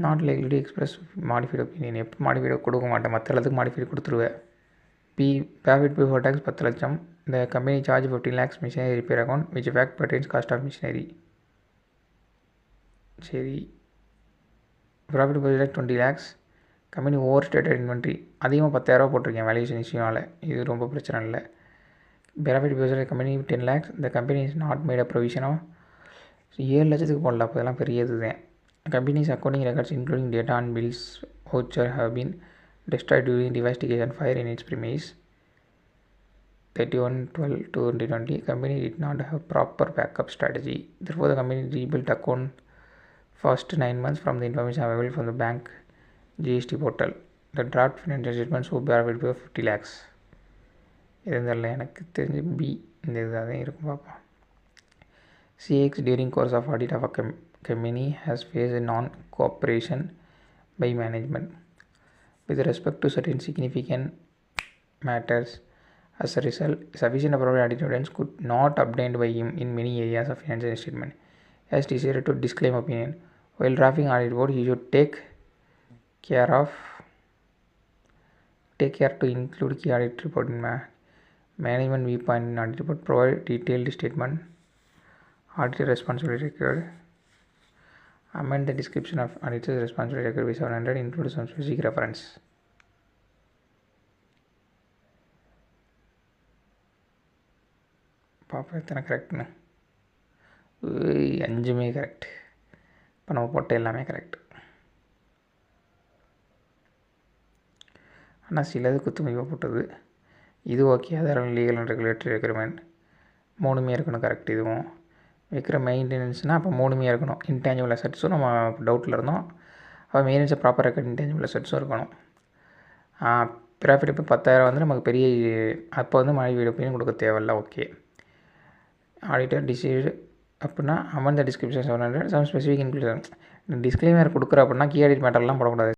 Not likely to express modified opinion. எப்போ modified கொடுக்க மாட்டேன், மற்ற எல்லாத்துக்கும் மாடிஃபைடு கொடுத்துருவேன். பி ப்ராஃபிட் பிஃபோர் டேக்ஸ் 10 லட்சம். இந்த company charge 15 lakhs machinery repair account which fact burdens cost of machinery. சரி, profit before tax 20 lakhs. Company over stated inventory அதிகமாக 10,000 போட்டிருக்கேன் வேல்யூஷன் இஷ்யூனால், இது ரொம்ப பிரச்சனை இல்லை. Profit before company 10 lakhs. இந்த company is not made a ப்ரொவிஷனோ. 7 லட்சத்துக்கு போடல, அப்போ இதெல்லாம் பெரியது தான். Companies accounting records including data and bills voucher have been destroyed during the investigation fire in its premise 31/12/2020. Company did not have proper backup strategy. Therefore, the company rebuilt account first 9 months from the information available from the bank GST portal. The draft financial statements will bear with 50 lakhs. இதெல்லாம் எனக்கு தெரிஞ்சு B இந்த இதாக தான் இருக்கும் பார்ப்போம். CX during course of audit of a company has faced non-cooperation by management with respect to certain significant matters. As a result, sufficient appropriate audit evidence could not obtained by him in many areas of financial statement. He has decided to disclaim opinion. While drafting audit report, he should take care to include key audit report in management viewpoint in audit report. Provide detailed statement. Auditor responsibility record. Amend the description of auditor's responsibility record with 700, include some specific reference. பார்ப்போம் எத்தனை கரெக்டுன்னு. 5 correct. இப்போ நம்ம போட்ட எல்லாமே correct. ஆனால் சிலது குத்துமதிப்பாக போட்டது. இது ஓகே, அதெல்லாம் லீகல் அண்ட் ரெகுலேட்டரி ரெக்யர்மெண்ட் 3 இருக்கணும் கரெக்ட். இதுவும் வைக்கிற மெயின்டெனன்ஸ்னால் அப்போ 3 இருக்கணும். இன்டேஞ்சபிள் அசட்ஸும் நம்ம டவுட்டில் இருந்தோம். அப்போ மெயின்டெனன்ஸை ப்ராப்பர் ரெக்கார்ட் இன்டேஞ்சபிள் அசட்ஸும் இருக்கணும். ப்ராஃபிட் இப்போ 10,000 வந்து நமக்கு பெரிய, அப்போ வந்து மழை வீடு ஒப்பீனியன் கொடுக்க தேவையில்ல. ஓகே, ஆடிட்டர் டிசைடு அப்படின்னா amount the description 700 some specific include. Disclaimer கொடுக்குற அப்படின்னா கீ ஆடிட் மேட்டர்லாம் போடக்கூடாது.